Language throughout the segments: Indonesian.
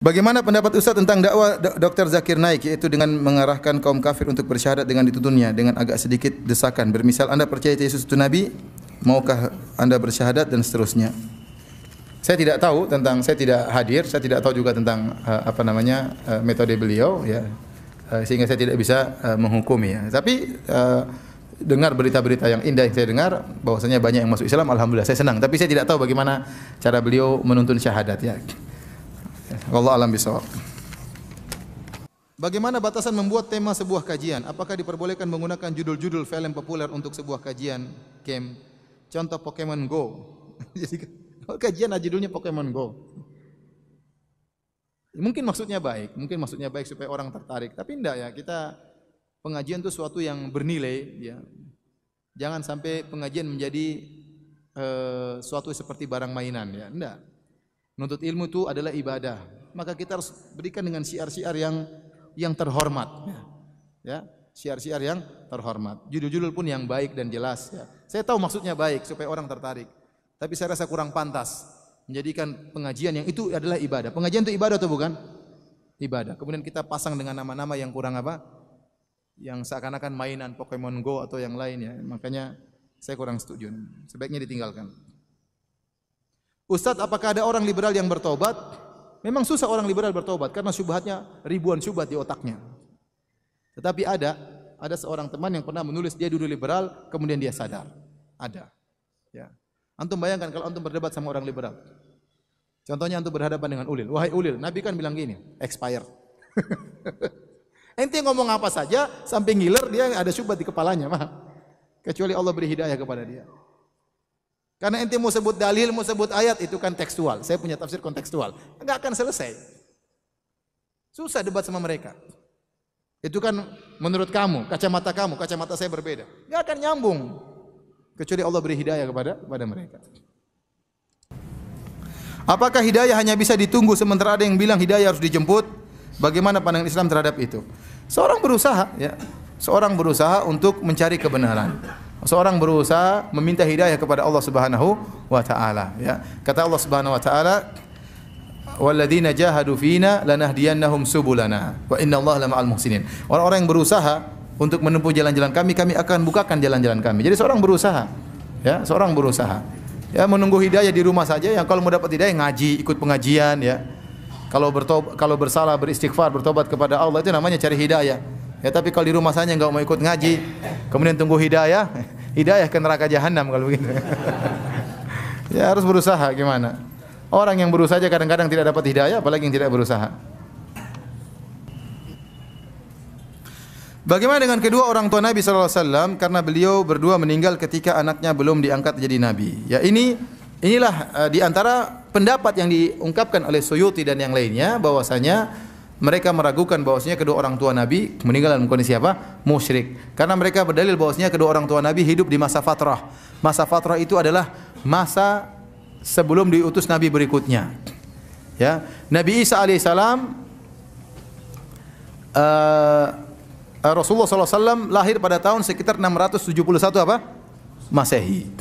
Bagaimana pendapat Ustaz tentang dakwah Dr. Zakir Naik, yaitu dengan mengarahkan kaum kafir untuk bersyahadat dengan dituntunnya dengan agak sedikit desakan. Bermisal, Anda percaya Yesus itu Nabi, maukah Anda bersyahadat dan seterusnya. Saya tidak tahu tentang, saya tidak hadir, saya tidak tahu juga tentang metode beliau ya. Sehingga saya tidak bisa menghukumi ya. Tapi dengar berita-berita yang indah yang saya dengar bahwasanya banyak yang masuk Islam, alhamdulillah saya senang. Tapi saya tidak tahu bagaimana cara beliau menuntun syahadat ya. Wallahu a'lam bishawab. Bagaimana batasan membuat tema sebuah kajian? Apakah diperbolehkan menggunakan judul-judul film populer untuk sebuah kajian game? Contoh Pokemon Go. Jadi kajian judulnya Pokemon Go. Mungkin maksudnya baik supaya orang tertarik. Tapi enggak ya, kita pengajian itu suatu yang bernilai ya. Jangan sampai pengajian menjadi suatu seperti barang mainan ya. Enggak. Menuntut ilmu itu adalah ibadah. Maka kita harus berikan dengan syiar-syiar yang terhormat. Ya, syiar-syiar yang terhormat. Judul-judul pun yang baik dan jelas. Ya. Saya tahu maksudnya baik supaya orang tertarik. Tapi saya rasa kurang pantas menjadikan pengajian yang itu adalah ibadah. Pengajian itu ibadah atau bukan? Ibadah. Kemudian kita pasang dengan nama-nama yang kurang apa? Yang seakan-akan mainan Pokemon Go atau yang lainnya. Makanya saya kurang setuju. Sebaiknya ditinggalkan. Ustadz, apakah ada orang liberal yang bertobat? Memang susah orang liberal bertobat karena syubhatnya ribuan syubhat di otaknya. Tetapi ada seorang teman yang pernah menulis dia dulu liberal, kemudian dia sadar. Ada. Ya. Antum bayangkan kalau antum berdebat sama orang liberal. Contohnya antum berhadapan dengan Ulil. Wahai Ulil, Nabi kan bilang gini, expired. Ente ngomong apa saja sampai ngiler dia ada syubhat di kepalanya, mah. Kecuali Allah beri hidayah kepada dia. Karena ente mau sebut dalil, mau sebut ayat, itu kan tekstual. Saya punya tafsir kontekstual. Enggak akan selesai. Susah debat sama mereka. Itu kan menurut kamu, kacamata saya berbeda. Enggak akan nyambung. Kecuali Allah beri hidayah kepada mereka. Apakah hidayah hanya bisa ditunggu sementara ada yang bilang hidayah harus dijemput? Bagaimana pandangan Islam terhadap itu? Seorang berusaha ya. Seorang berusaha untuk mencari kebenaran. Seorang berusaha meminta hidayah kepada Allah Subhanahu wa taala ya. Kata Allah Subhanahu wa taala, "Walladzina jahadu fina lanahdiyannahum subulana wa innallaha lama'al muhsinin." Orang-orang yang berusaha untuk menempuh jalan-jalan kami akan bukakan jalan-jalan kami. Jadi seorang berusaha ya, seorang berusaha. Ya, menunggu hidayah di rumah saja, yang kalau mau dapat hidayah ngaji, ikut pengajian ya. Kalau bersalah beristighfar, bertobat kepada Allah, itu namanya cari hidayah. Ya, tapi kalau di rumah saja enggak mau ikut ngaji, kemudian tunggu hidayah ke neraka jahanam kalau begitu. Ya, harus berusaha gimana? Orang yang berusaha saja kadang-kadang tidak dapat hidayah, apalagi yang tidak berusaha. Bagaimana dengan kedua orang tua Nabi sallallahu alaihi wasallam karena beliau berdua meninggal ketika anaknya belum diangkat jadi nabi. Ya, inilah di antara pendapat yang diungkapkan oleh Suyuti dan yang lainnya bahwasanya mereka meragukan bahwasanya kedua orang tua Nabi meninggal dalam kondisi apa? Musyrik. Karena mereka berdalil bahwasanya kedua orang tua Nabi hidup di masa fatrah. Masa fatrah itu adalah masa sebelum diutus Nabi berikutnya. Ya, Nabi Isa alaihissalam Rasulullah SAW lahir pada tahun sekitar 671 apa? Masehi.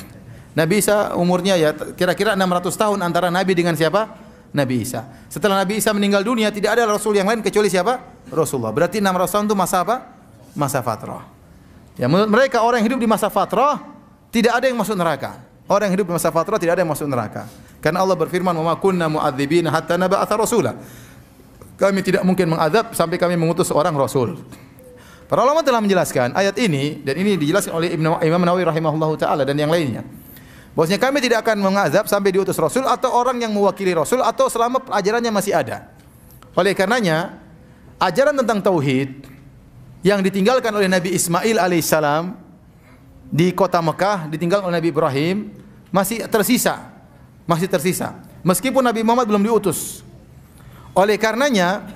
Nabi Isa umurnya ya kira-kira 600 tahun antara Nabi dengan siapa? Nabi Isa. Setelah Nabi Isa meninggal dunia, tidak ada Rasul yang lain kecuali siapa? Rasulullah. Berarti 600 tahun itu masa apa? Masa fatrah. Ya, menurut mereka orang yang hidup di masa fatrah tidak ada yang masuk neraka. Orang yang hidup di masa fatrah tidak ada yang masuk neraka. Karena Allah berfirman, "Wa ma kunna mu'adzibina hatta nab'atsa rasula." Kami tidak mungkin mengazab sampai kami mengutus seorang rasul. Para ulama telah menjelaskan ayat ini, dan ini dijelaskan oleh Imam Nawawi rahimahullahu taala dan yang lainnya. Bahwasanya kami tidak akan mengazab sampai diutus Rasul atau orang yang mewakili Rasul atau selama ajarannya masih ada. Oleh karenanya, ajaran tentang tauhid yang ditinggalkan oleh Nabi Ismail alaihissalam di kota Mekah, ditinggalkan oleh Nabi Ibrahim, masih tersisa. Meskipun Nabi Muhammad belum diutus. Oleh karenanya,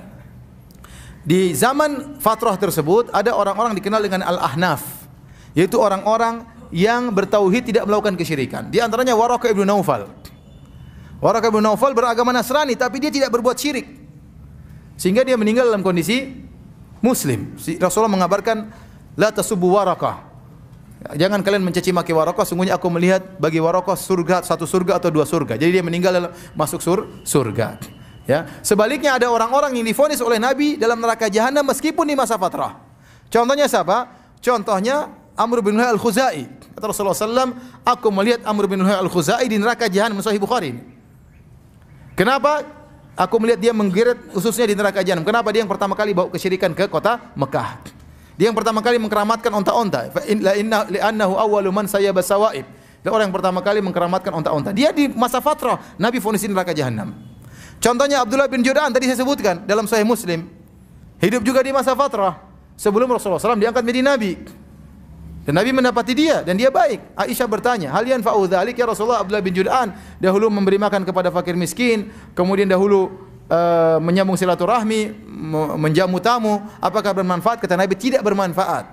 di zaman fatrah tersebut ada orang-orang dikenal dengan Al-Ahnaf, yaitu orang-orang yang bertauhid tidak melakukan kesyirikan. Di antaranya Waraqah ibn Naufal. Waraqah ibn Naufal beragama Nasrani tapi dia tidak berbuat syirik. Sehingga dia meninggal dalam kondisi muslim. Rasulullah mengabarkan, "La tasubbu Waraqah." Jangan kalian mencaci maki Waraqah, sungguhnya aku melihat bagi Waraqah surga, satu surga atau dua surga. Jadi dia meninggal dalam masuk surga. Ya, sebaliknya ada orang-orang yang divonis oleh Nabi dalam neraka jahanam meskipun di masa fatrah. Contohnya siapa? Contohnya Amr bin Luhai al-Khuzai. Kata Rasulullah SAW, aku melihat Amr bin Luhai al-Khuzai di neraka jahanam. Sahih Bukhari. Kenapa? Aku melihat dia menggeret ususnya di neraka jahanam. Kenapa? Dia yang pertama kali bawa kesyirikan ke kota Mekah. Dia yang pertama kali mengkeramatkan onta-onta. Li'annahu awwalu man sayyaba sawaib. Dia orang yang pertama kali mengkeramatkan onta-onta. Dia di masa fatrah, Nabi vonis di neraka jahanam. Contohnya Abdullah bin Jud'an tadi saya sebutkan dalam Sahih Muslim. Hidup juga di masa fatrah. Sebelum Rasulullah SAW diangkat menjadi Nabi. Dan Nabi mendapati dia dan dia baik. Aisyah bertanya, "Hal yanfa'u dzalik ya Rasulullah?" Abdullah bin Jud'an dahulu memberi makan kepada fakir miskin, kemudian dahulu menyambung silaturahmi, menjamu tamu, apakah bermanfaat? Kata Nabi, tidak bermanfaat.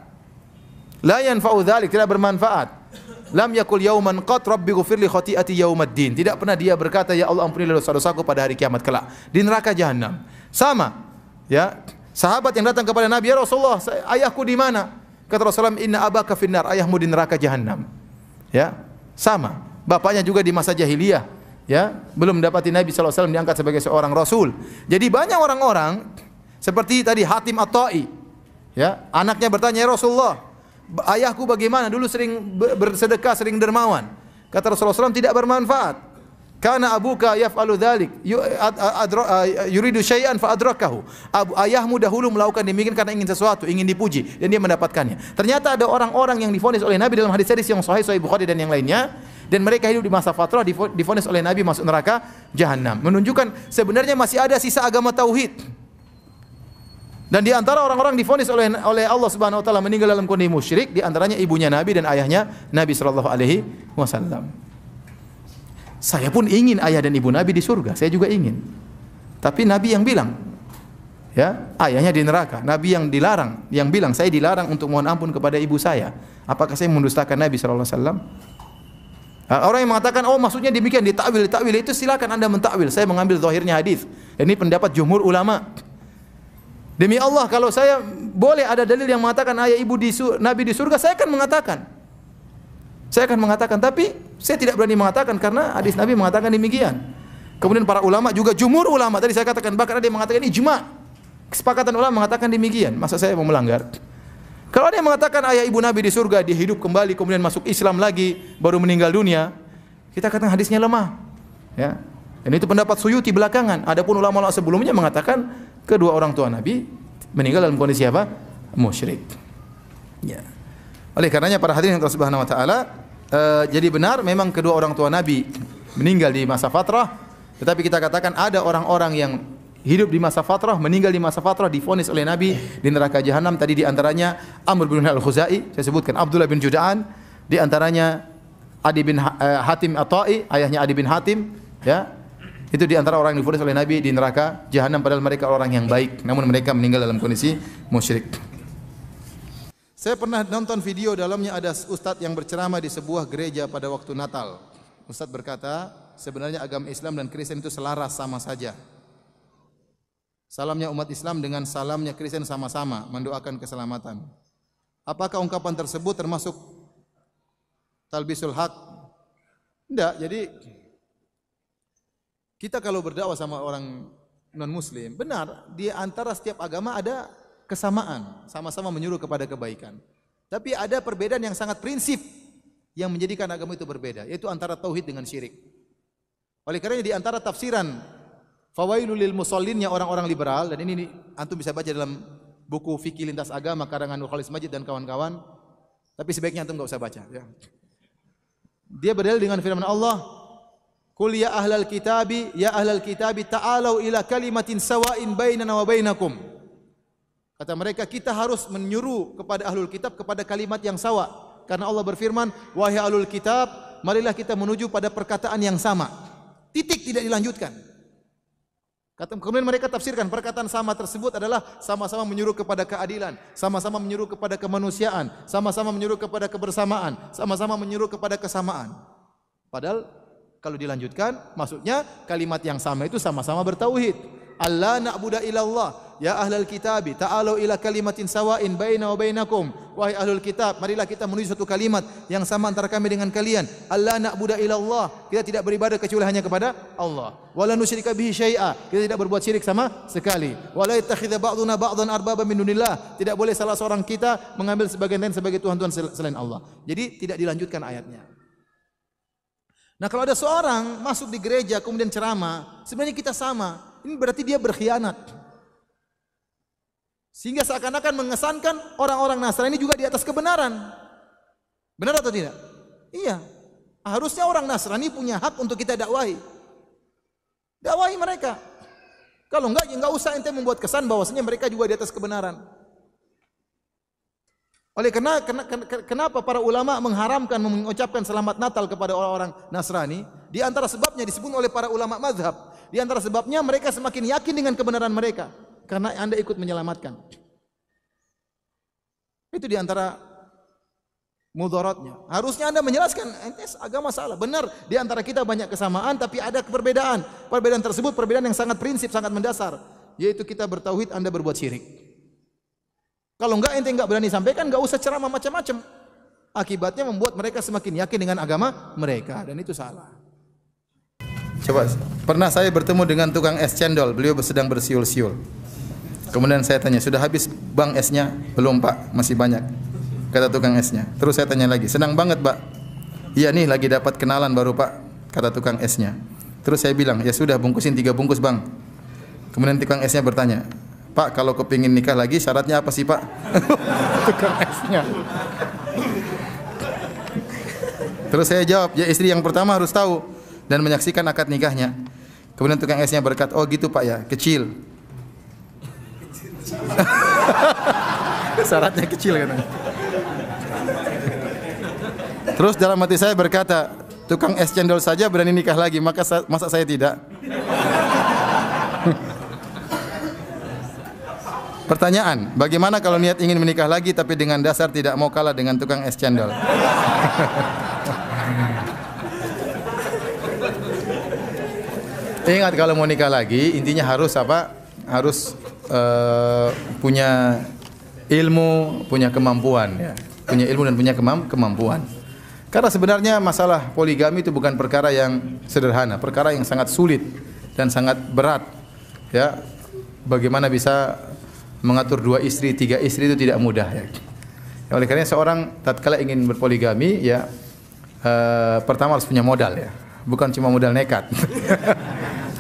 La yanfa'u dzalik, tidak bermanfaat. Lam yakul yauman qat rabbi ghfirli khati'ati yaumaddin. Tidak pernah dia berkata, ya Allah ampunilah dosa-dosaku pada hari kiamat kelak. Di neraka jahanam. Sama. Ya. Sahabat yang datang kepada Nabi, ya Rasulullah, ayahku di mana? Kata Rasulullah, inna abaka finnar, ayahmu di neraka jahanam. Ya. Sama. Bapaknya juga di masa jahiliyah. Ya. Belum mendapati Nabi SAW diangkat sebagai seorang Rasul. Jadi banyak orang-orang seperti tadi Hatim At-Ta'i. Ya. Anaknya bertanya, ya Rasulullah, ayahku bagaimana? Dulu sering bersedekah, sering dermawan. Kata Rasulullah SAW, tidak bermanfaat. Karena abuka yaf'alu dzalik, yuridu syai'an fa adrakahu. Ayahmu dahulu melakukan demikian karena ingin sesuatu, ingin dipuji dan dia mendapatkannya. Ternyata ada orang-orang yang divonis oleh Nabi dalam hadis-hadis yang sahih Bukhari dan yang lainnya, dan mereka hidup di masa fatrah divonis oleh Nabi masuk neraka jahanam. Menunjukkan sebenarnya masih ada sisa agama tauhid. Dan di antara orang-orang divonis oleh Allah Subhanahu wa taala meninggal dalam kondisi musyrik, di antaranya ibunya Nabi dan ayahnya Nabi sallallahu alaihi wasallam. Saya pun ingin ayah dan ibu Nabi di surga, saya juga ingin. Tapi Nabi yang bilang, ya, ayahnya di neraka. Nabi yang dilarang, yang bilang saya dilarang untuk mohon ampun kepada ibu saya. Apakah saya mendustakan Nabi sallallahu alaihi wasallam? Orang yang mengatakan, oh maksudnya demikian, ditakwil itu silakan Anda mentakwil. Saya mengambil zahirnya hadis. Ini pendapat jumhur ulama. Demi Allah, kalau saya boleh ada dalil yang mengatakan ayah ibu Nabi di surga, saya akan mengatakan. Saya akan mengatakan, tapi saya tidak berani mengatakan karena hadis Nabi mengatakan demikian. Kemudian para ulama juga jumhur ulama, tadi saya katakan bahkan ada yang mengatakan ijma. Kesepakatan ulama mengatakan demikian. Masa saya mau melanggar? Kalau ada yang mengatakan ayah ibu Nabi di surga, dia hidup kembali kemudian masuk Islam lagi, baru meninggal dunia, kita katakan hadisnya lemah. Ya. Dan itu pendapat Suyuti belakangan. Adapun ulama-ulama sebelumnya mengatakan kedua orang tua Nabi meninggal dalam kondisi apa? Musyrik. Ya. Oleh karenanya para hadirin Allah Subhanahu wa taala, jadi benar memang kedua orang tua Nabi meninggal di masa fatrah, tetapi kita katakan ada orang-orang yang hidup di masa fatrah, meninggal di masa fatrah divonis oleh Nabi di neraka jahanam. Tadi di antaranya Amr bin Al-Khuzai, saya sebutkan Abdullah bin Jud'an, di antaranya Adi bin Hatim At-Ta'i, ayahnya Adi bin Hatim, ya. Itu di antara orang yang divonis oleh Nabi di neraka jahanam padahal mereka orang yang baik, namun mereka meninggal dalam kondisi musyrik. Saya pernah nonton video dalamnya ada ustadz yang berceramah di sebuah gereja pada waktu Natal. Ustadz berkata, sebenarnya agama Islam dan Kristen itu selaras sama saja. Salamnya umat Islam dengan salamnya Kristen sama-sama mendoakan keselamatan. Apakah ungkapan tersebut termasuk talbisul haq? Tidak. Jadi kita kalau berdakwah sama orang non-muslim, benar, di antara setiap agama ada kesamaan, sama-sama menyuruh kepada kebaikan. Tapi ada perbedaan yang sangat prinsip yang menjadikan agama itu berbeda, yaitu antara tauhid dengan syirik. Oleh karena di antara tafsiran Fawailul lil Musallinnya orang-orang liberal, dan ini antum bisa baca dalam buku Fikih Lintas Agama karangan Khalis Majid dan kawan-kawan, tapi sebaiknya antum enggak usah baca, ya. Dia berdalil dengan firman Allah, "Qul ya ahlal kitabi ta'alau ila kalimatin sawa'in bainana wa bainakum." Kata mereka, kita harus menyuruh kepada ahlul kitab kepada kalimat yang sawa. Karena Allah berfirman, "Wahai ahlul kitab, marilah kita menuju pada perkataan yang sama." Titik, tidak dilanjutkan. Kemudian mereka tafsirkan perkataan sama tersebut adalah sama-sama menyuruh kepada keadilan, sama-sama menyuruh kepada kemanusiaan, sama-sama menyuruh kepada kebersamaan, sama-sama menyuruh kepada kesamaan. Padahal kalau dilanjutkan, maksudnya kalimat yang sama itu sama-sama bertauhid. Allah na'budu illallah, ya ahlal kitabi, ta'alu ila kalimatin sawa'in baina wa bainakum, wahai ahlul kitab, marilah kita menuju satu kalimat yang sama antara kami dengan kalian. Alla na'budu illallah, kita tidak beribadah kecuali hanya kepada Allah. Wala nusyrika bihi syai'a, kita tidak berbuat syirik sama sekali. Wala yattakhidha ba'duna ba'dan arbaba min dunillah, tidak boleh salah seorang kita mengambil sebagian lain sebagai tuhan-tuhan selain Allah. Jadi tidak dilanjutkan ayatnya. Nah, kalau ada seorang masuk di gereja kemudian ceramah, sebenarnya kita sama. Ini berarti dia berkhianat. Sehingga seakan-akan mengesankan orang-orang Nasrani juga di atas kebenaran. Benar atau tidak? Iya. Harusnya orang Nasrani punya hak untuk kita dakwahi. Dakwahi mereka. Kalau enggak, ya enggak usah ente membuat kesan bahwasanya mereka juga di atas kebenaran. Oleh karena kenapa para ulama mengharamkan mengucapkan selamat Natal kepada orang-orang Nasrani? Di antara sebabnya disebut oleh para ulama mazhab. Di antara sebabnya mereka semakin yakin dengan kebenaran mereka. Karena Anda ikut menyelamatkan. Itu di antara mudaratnya. Harusnya Anda menjelaskan, agama salah. Benar, di antara kita banyak kesamaan, tapi ada perbedaan. Perbedaan tersebut perbedaan yang sangat prinsip, sangat mendasar. Yaitu kita bertauhid, Anda berbuat syirik. Kalau enggak, ente enggak berani sampaikan, enggak usah ceramah macam-macam. Akibatnya membuat mereka semakin yakin dengan agama mereka. Dan itu salah. Coba, pernah saya bertemu dengan tukang es cendol. Beliau sedang bersiul-siul. Kemudian saya tanya, sudah habis bang esnya? Belum pak, masih banyak. Kata tukang esnya. Terus saya tanya lagi, senang banget pak? Iya nih lagi dapat kenalan baru pak, kata tukang esnya. Terus saya bilang, ya sudah bungkusin 3 bungkus bang. Kemudian tukang esnya bertanya, pak kalau kepingin nikah lagi syaratnya apa sih pak? Tukang esnya. Terus saya jawab, ya istri yang pertama harus tahu dan menyaksikan akad nikahnya. Kemudian tukang esnya berkata, oh gitu pak ya, kecil. Syaratnya kecil katanya. Terus dalam hati saya berkata, tukang es cendol saja berani nikah lagi, masa saya tidak? Pertanyaan, bagaimana kalau niat ingin menikah lagi tapi dengan dasar tidak mau kalah dengan tukang es cendol? Ingat kalau mau nikah lagi, intinya harus apa? Harus punya ilmu, punya kemampuan, ya. Punya ilmu dan punya kemampuan. Karena sebenarnya masalah poligami itu bukan perkara yang sederhana, perkara yang sangat sulit dan sangat berat. Ya, bagaimana bisa mengatur 2 istri, 3 istri itu tidak mudah. Ya. Oleh karena seorang tatkala ingin berpoligami, ya pertama harus punya modal, ya, bukan cuma modal nekat.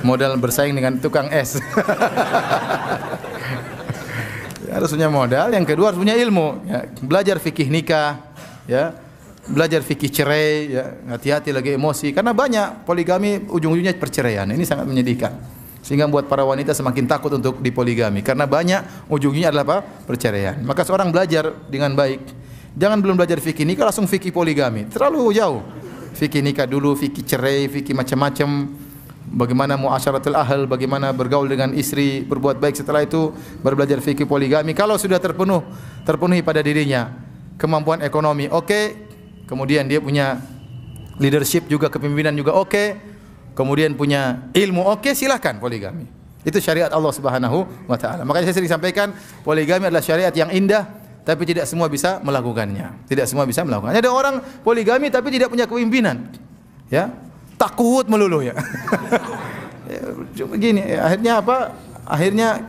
Modal bersaing dengan tukang es. Harus punya modal. Yang kedua harus punya ilmu, ya. Belajar fikih nikah, ya. Belajar fikih cerai, ya. Hati-hati lagi emosi karena banyak poligami ujung-ujungnya perceraian. Ini sangat menyedihkan. Sehingga membuat para wanita semakin takut untuk dipoligami karena banyak ujungnya adalah apa? Perceraian. Maka seorang belajar dengan baik. Jangan belum belajar fikih nikah langsung fikih poligami. Terlalu jauh. Fikih nikah dulu, fikih cerai, fikih macam-macam. Bagaimana muasyaratul ahl, bagaimana bergaul dengan istri, berbuat baik, setelah itu baru belajar fikih poligami. Kalau sudah terpenuhi pada dirinya kemampuan ekonomi, oke. Kemudian dia punya leadership juga, kepemimpinan juga, oke. Kemudian punya ilmu, oke, silakan poligami. Itu syariat Allah Subhanahu wa taala. Makanya saya sering sampaikan, poligami adalah syariat yang indah, tapi tidak semua bisa melakukannya. Tidak semua bisa melakukannya. Ada orang poligami tapi tidak punya kepemimpinan. Ya. Takut melulu, ya. Begini, akhirnya apa? Akhirnya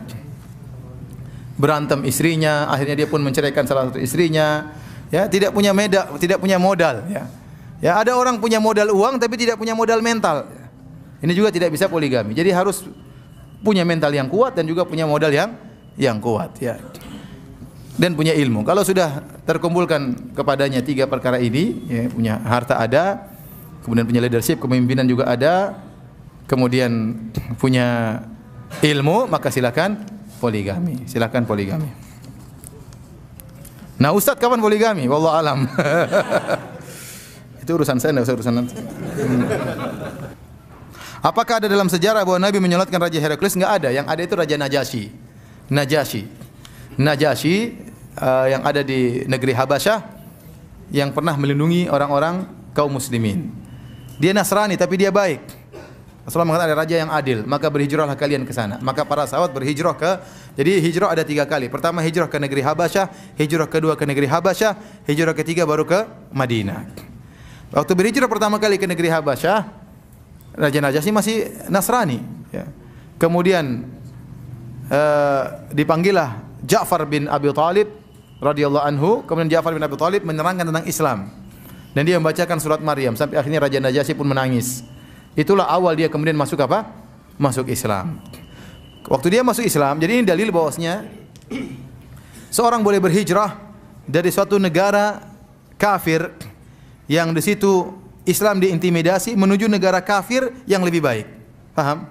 berantem istrinya, akhirnya dia pun menceraikan salah satu istrinya. Ya, tidak punya modal, ya. Ya, ada orang punya modal uang tapi tidak punya modal mental. Ini juga tidak bisa poligami. Jadi harus punya mental yang kuat dan juga punya modal yang kuat, ya. Dan punya ilmu. Kalau sudah terkumpulkan kepadanya 3 perkara ini, ya, punya harta ada, kemudian punya leadership, kepemimpinan juga ada, kemudian punya ilmu, maka silakan poligami. Silakan poligami. Nah, Ustaz kapan poligami? Wallahu alam. Itu urusan saya, enggak usah urusan nanti. Apakah ada dalam sejarah bahwa Nabi menyolatkan Raja Heraklius? Enggak ada. Yang ada itu Raja Najasyi yang ada di negeri Habasyah yang pernah melindungi orang-orang kaum muslimin. Dia Nasrani tapi dia baik. Rasulullah mengatakan ada raja yang adil, maka berhijrahlah kalian ke sana. Maka para sahabat berhijrah jadi hijrah ada 3 kali. Pertama hijrah ke negeri Habasyah, hijrah kedua ke negeri Habasyah, hijrah ketiga baru ke Madinah. Waktu berhijrah pertama kali ke negeri Habasyah, Raja Najasyi masih Nasrani. Ya. Kemudian dipanggillah Ja'far bin Abi Thalib radhiyallahu anhu. Kemudian Ja'far bin Abi Thalib menerangkan tentang Islam. Dan dia membacakan surat Maryam sampai akhirnya Raja Najasyi pun menangis. Itulah awal dia kemudian masuk apa? Masuk Islam. Waktu dia masuk Islam, jadi ini dalil bahwasanya seorang boleh berhijrah dari suatu negara kafir yang di situ Islam diintimidasi menuju negara kafir yang lebih baik. Paham?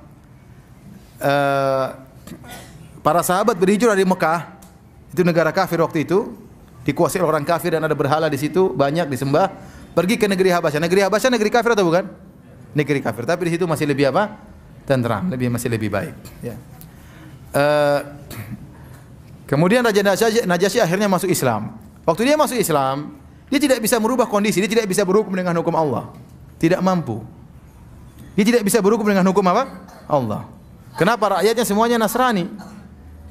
Para sahabat berhijrah dari Mekah, itu negara kafir waktu itu, dikuasai oleh orang kafir dan ada berhala di situ banyak disembah. Pergi ke negeri Habasyah. Negeri Habasyah negeri kafir atau bukan? Negeri kafir. Tapi di situ masih lebih apa? Tenteram, masih lebih baik. Ya. Kemudian Raja Najasyi akhirnya masuk Islam. Waktu dia masuk Islam, dia tidak bisa merubah kondisi. Dia tidak bisa berhukum dengan hukum Allah. Tidak mampu. Dia tidak bisa berhukum dengan hukum apa? Allah. Kenapa? Rakyatnya semuanya Nasrani.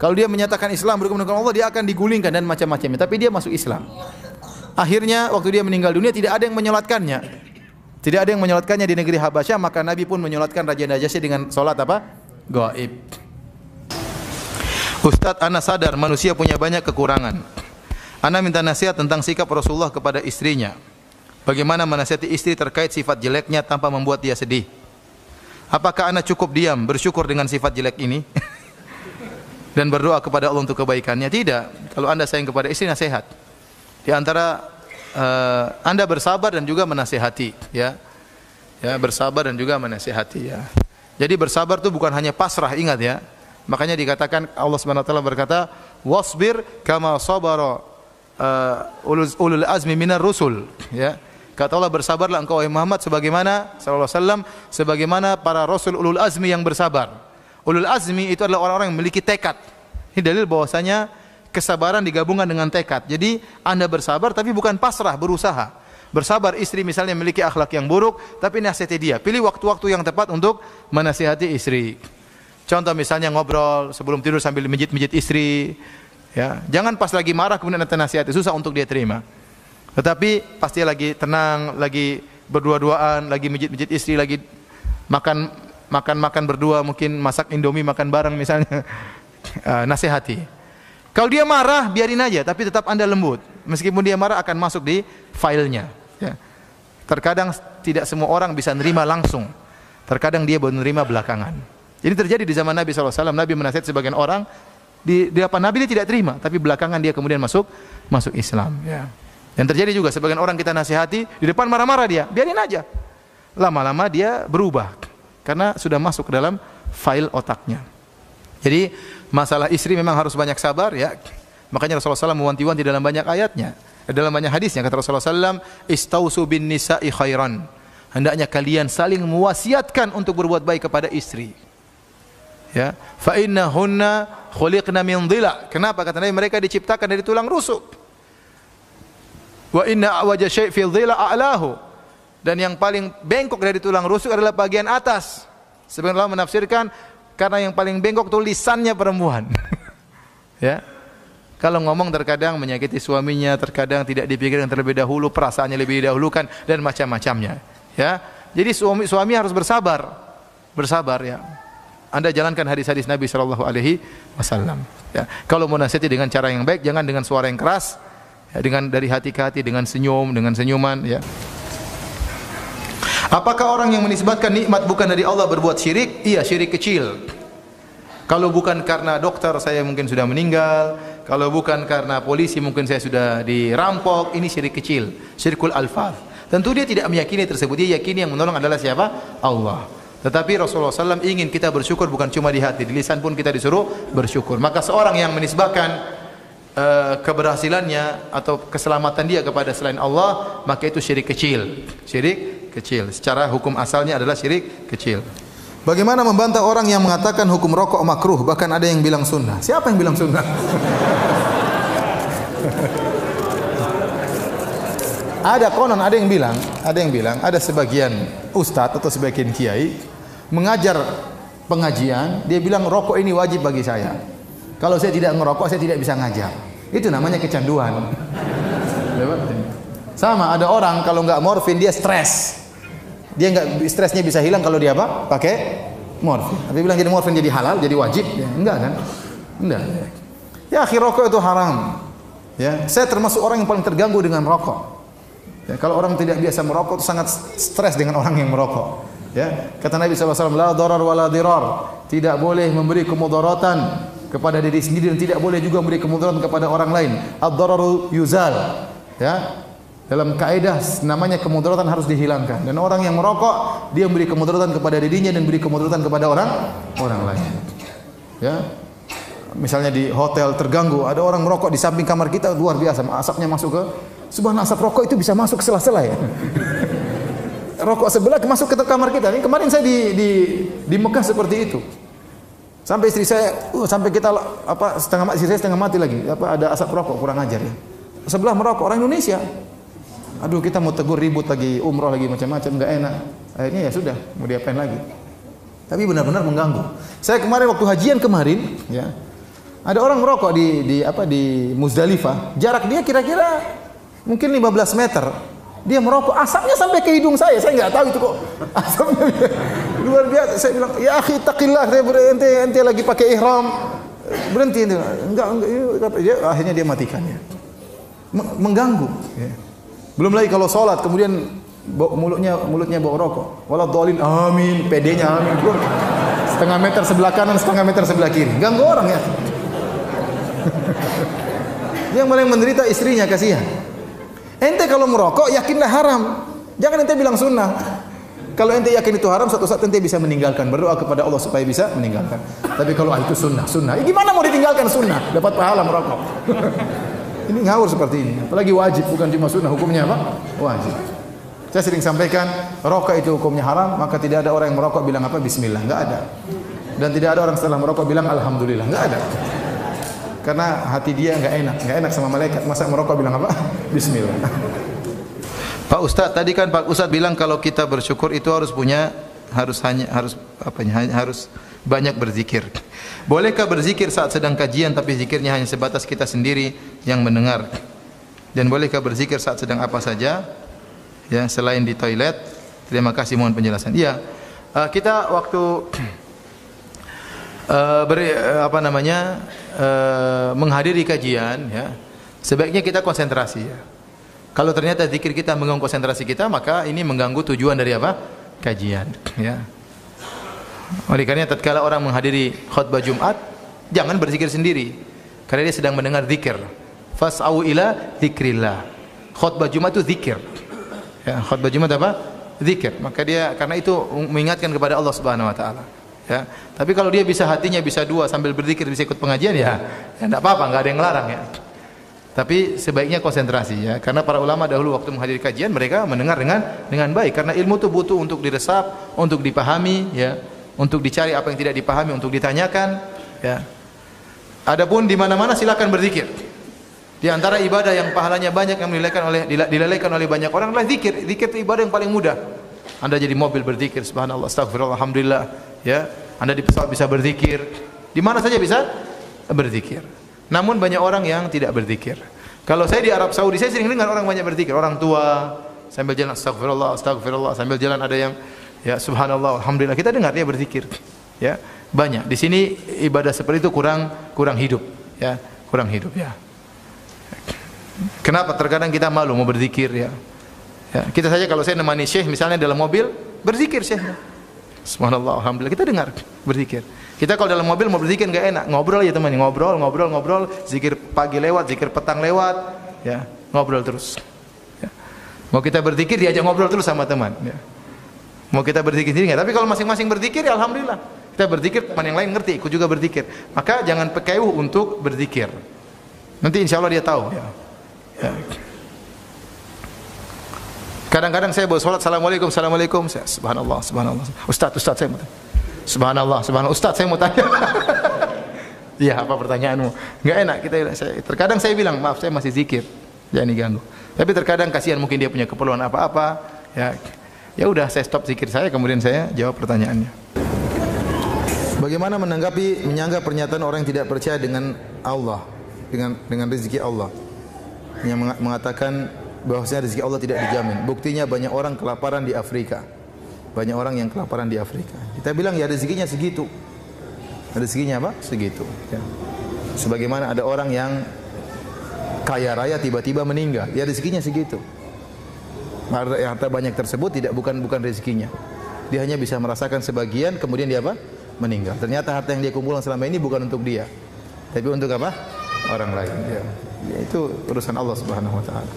Kalau dia menyatakan Islam berhukum dengan Allah, dia akan digulingkan dan macam-macamnya. Tapi dia masuk Islam. Akhirnya waktu dia meninggal dunia tidak ada yang menyolatkannya. Tidak ada yang menyolatkannya di negeri Habasyah, maka Nabi pun menyolatkan Raja Najasyi dengan solat apa? Gaib. Ustaz, ana sadar manusia punya banyak kekurangan. Ana minta nasihat tentang sikap Rasulullah kepada istrinya. Bagaimana menasihati istri terkait sifat jeleknya tanpa membuat dia sedih? Apakah ana cukup diam bersyukur dengan sifat jelek ini? Dan berdoa kepada Allah untuk kebaikannya? Tidak. Kalau anda sayang kepada istri, nasihat. Di antara anda bersabar dan juga menasihati, ya. Ya, bersabar dan juga menasihati, ya. Jadi bersabar itu bukan hanya pasrah, ingat ya. Makanya dikatakan Allah Subhanahu wa taala berkata, "Wasbir kama sabara ulul azmi minar rusul." Ya. Kata Allah, bersabarlah engkau wahai Muhammad sebagaimana sallallahu alaihi wasallam sebagaimana para rasul ulul azmi yang bersabar. Ulul azmi itu adalah orang-orang yang memiliki tekad. Ini dalil bahwasanya kesabaran digabungkan dengan tekad. Jadi anda bersabar tapi bukan pasrah, berusaha. Bersabar istri misalnya memiliki akhlak yang buruk, tapi nasihati dia. Pilih waktu-waktu yang tepat untuk menasihati istri. Contoh misalnya ngobrol sebelum tidur sambil mijit-mijit istri. Ya, jangan pas lagi marah kemudian anda nasihati, susah untuk dia terima. Tetapi pasti lagi tenang, lagi berdua-duaan, lagi mijit-mijit istri, lagi makan berdua, mungkin masak Indomie makan bareng misalnya. Nasihati. Kalau dia marah, biarin aja, tapi tetap anda lembut. Meskipun dia marah akan masuk di filenya. Ya. Terkadang tidak semua orang bisa nerima langsung. Terkadang dia baru nerima belakangan. Ini terjadi di zaman Nabi SAW. Nabi menasihati sebagian orang, di depan Nabi dia tidak terima, tapi belakangan dia kemudian masuk Islam. Ya. Dan terjadi juga sebagian orang kita nasihati, di depan marah-marah dia, biarin aja. Lama-lama dia berubah, karena sudah masuk ke dalam file otaknya. Jadi masalah istri memang harus banyak sabar, ya. Makanya Rasulullah SAW mewanti-wanti dalam banyak ayatnya, dalam banyak hadisnya. Kata Rasulullah SAW, "Istausu bin nisa'i khairan." Hendaknya kalian saling mewasiatkan untuk berbuat baik kepada istri. Ya, fa innahunna khuliqna min dhila. Kenapa? Kata Nabi, mereka diciptakan dari tulang rusuk. Wa inna awja syai' fi dhila a'lahu. Dan yang paling bengkok dari tulang rusuk adalah bagian atas. Sebagian ulama menafsirkan karena yang paling bengkok itu lisannya perempuan. Ya. Kalau ngomong terkadang menyakiti suaminya, terkadang tidak dipikirkan terlebih dahulu, perasaannya lebih didahulukan dan macam-macamnya. Ya. Jadi suami harus bersabar. Bersabar, ya. Anda jalankan hadis-hadis Nabi sallallahu alaihi wasallam. Ya. Kalau mau nasihati dengan cara yang baik, jangan dengan suara yang keras, ya, dengan dari hati ke hati, dengan senyum, dengan senyuman, ya. Apakah orang yang menisbatkan nikmat bukan dari Allah berbuat syirik? Iya, syirik kecil. Kalau bukan karena dokter saya mungkin sudah meninggal, kalau bukan karena polisi mungkin saya sudah dirampok, ini syirik kecil, syirkul alfaz. Tentu dia tidak meyakini tersebut, dia yakini yang menolong adalah siapa? Allah. Tetapi Rasulullah SAW ingin kita bersyukur bukan cuma di hati, di lisan pun kita disuruh bersyukur. Maka seorang yang menisbahkan keberhasilannya atau keselamatan dia kepada selain Allah, maka itu syirik kecil. Syirik kecil. Secara hukum asalnya adalah syirik kecil. Bagaimana membantah orang yang mengatakan hukum rokok makruh, bahkan ada yang bilang sunnah? Siapa yang bilang sunnah? Ada konon, ada yang bilang, ada sebagian ustadz atau sebagian kiai mengajar pengajian, dia bilang rokok ini wajib bagi saya. Kalau saya tidak ngerokok, saya tidak bisa ngajar. Itu namanya kecanduan. Sama ada orang kalau nggak morfin dia stres. Dia nggak stresnya bisa hilang kalau dia apa? Pakai morfin. Tapi bilang jadi morfin jadi halal, jadi wajib? Ya, enggak kan? Enggak. Ya, akhir rokok itu haram. Ya, saya termasuk orang yang paling terganggu dengan rokok. Ya, kalau orang tidak biasa merokok itu sangat stres dengan orang yang merokok. Ya, kata Nabi SAW, la darar wa la dirar. Tidak boleh memberi kemudaratan kepada diri sendiri dan tidak boleh juga memberi kemudaratan kepada orang lain. Ad-dararu yuzal. Ya, dalam kaidah namanya kemudaratan harus dihilangkan. Dan orang yang merokok dia memberi kemudaratan kepada dirinya dan memberi kemudaratan kepada orang lain. Ya. Misalnya di hotel terganggu, ada orang merokok di samping kamar kita luar biasa, asapnya masuk ke subhanallah, asap rokok itu bisa masuk ke sela-sela ya. Rokok sebelah masuk ke kamar kita. Ini kemarin saya di Mekah seperti itu. Sampai istri saya sampai kita apa istri saya setengah mati lagi. Apa ada asap rokok kurang ajar ya. Sebelah merokok orang Indonesia. Aduh kita mau tegur ribut lagi, umroh lagi macam-macam enggak enak. Akhirnya ya sudah, mau diapain lagi. Tapi benar-benar mengganggu. Saya kemarin waktu hajian kemarin ya. Ada orang merokok di Muzdalifah, jarak dia kira-kira mungkin 15 meter. Dia merokok, asapnya sampai ke hidung saya nggak tahu itu kok asapnya luar biasa. Saya bilang, ya akhi taqillah, saya ente lagi pakai ihram, berhenti ente. Enggak, akhirnya dia matikannya. Mengganggu. Ya. Belum lagi kalau sholat, kemudian mulutnya bau rokok. Waladhdallin, amin, pedenya amin. Setengah meter sebelah kanan, setengah meter sebelah kiri. Ganggu orang ya. Yang paling menderita istrinya, kasihan. Ente kalau merokok yakinlah haram. Jangan ente bilang sunnah. Kalau ente yakin itu haram, suatu saat ente bisa meninggalkan. Berdoa kepada Allah supaya bisa meninggalkan. Tapi kalau itu sunnah. Gimana mau ditinggalkan sunnah? Dapat pahala merokok. Ini ngawur seperti ini. Apalagi wajib, bukan cuma sunnah. Hukumnya apa? Wajib. Saya sering sampaikan, rokok itu hukumnya haram, maka tidak ada orang yang merokok bilang apa? Bismillah. Enggak ada. Dan tidak ada orang setelah merokok bilang alhamdulillah. Enggak ada. Karena hati dia enggak enak sama malaikat. Masa merokok bilang apa? Bismillah. Pak Ustaz, tadi kan Pak Ustaz bilang kalau kita bersyukur itu harus banyak berzikir. Bolehkah berzikir saat sedang kajian tapi zikirnya hanya sebatas kita sendiri yang mendengar? Dan bolehkah berzikir saat sedang apa saja? Ya, selain di toilet. Terima kasih, mohon penjelasan. Iya. Kita waktu menghadiri kajian ya, sebaiknya kita konsentrasi ya. Kalau ternyata zikir kita mengganggu konsentrasi kita, maka ini mengganggu tujuan dari apa? Kajian ya. Oleh karena tatkala orang menghadiri khutbah Jumat, jangan berzikir sendiri karena dia sedang mendengar zikir. Fas'au ila dzikrillah. Khutbah Jumat itu zikir. Ya, khutbah Jumat apa? Zikir. Maka dia karena itu mengingatkan kepada Allah Subhanahu wa taala. Ya. Tapi kalau dia bisa hatinya bisa dua sambil berzikir bisa ikut pengajian ya enggak apa-apa, enggak ada yang larang ya. Tapi sebaiknya konsentrasi ya, karena para ulama dahulu waktu menghadiri kajian mereka mendengar dengan baik karena ilmu itu butuh untuk diresap, untuk dipahami ya, untuk dicari apa yang tidak dipahami, untuk ditanyakan ya. Adapun di mana-mana silakan berzikir. Di antara ibadah yang pahalanya banyak yang dilalaikan oleh banyak orang adalah zikir. Zikir itu ibadah yang paling mudah. Anda jadi mobil berzikir, subhanallah, astagfirullah, alhamdulillah ya. Anda di pesawat bisa berzikir. Di mana saja bisa berzikir. Namun banyak orang yang tidak berzikir. Kalau saya di Arab Saudi, saya sering dengar orang banyak berzikir. Orang tua sambil jalan astagfirullah, astagfirullah, sambil jalan ada yang ya subhanallah, alhamdulillah. Kita dengar dia berzikir. Ya, banyak. Di sini ibadah seperti itu kurang hidup, ya, kurang hidup ya. Kenapa? Terkadang kita malu mau berzikir ya. Ya, kita saja kalau saya nemani syekh misalnya dalam mobil, berzikir syekh. Subhanallah, alhamdulillah, kita dengar berzikir. Kita kalau dalam mobil mau berzikir enggak enak, ngobrol ya teman, ngobrol, zikir pagi lewat, zikir petang lewat, ya, ngobrol terus. Ya. Mau kita berzikir diajak ngobrol terus sama teman, ya. Mau kita berzikir sendiri enggak, tapi kalau masing-masing berzikir ya alhamdulillah. Kita berzikir, teman yang lain ngerti, ikut juga berzikir. Maka jangan pekeuh untuk berzikir. Nanti insyaallah dia tahu, ya. Ya. Kadang-kadang saya bawa salat, assalamualaikum, assalamualaikum, saya, subhanallah, subhanallah. Ustaz saya mau tanya. Subhanallah, Ustaz saya mau tanya. Iya, apa pertanyaanmu? Enggak enak terkadang saya bilang, maaf saya masih zikir, jangan diganggu. Tapi terkadang kasihan mungkin dia punya keperluan apa-apa, ya. Ya udah, saya stop zikir saya, kemudian saya jawab pertanyaannya. Bagaimana menyanggah pernyataan orang yang tidak percaya dengan Allah, dengan rezeki Allah, yang mengatakan bahwasanya rezeki Allah tidak dijamin. Buktinya banyak orang kelaparan di Afrika. Banyak orang yang kelaparan di Afrika. Kita bilang ya rezekinya segitu. Rezekinya apa? Segitu. Ya. Sebagaimana ada orang yang kaya raya tiba-tiba meninggal, ya rezekinya segitu. Harta banyak tersebut bukan rezekinya. Dia hanya bisa merasakan sebagian, kemudian dia apa? Meninggal. Ternyata harta yang dia kumpulkan selama ini bukan untuk dia, tapi untuk apa? Orang lain. Ya. Ya, itu urusan Allah Subhanahu wa taala.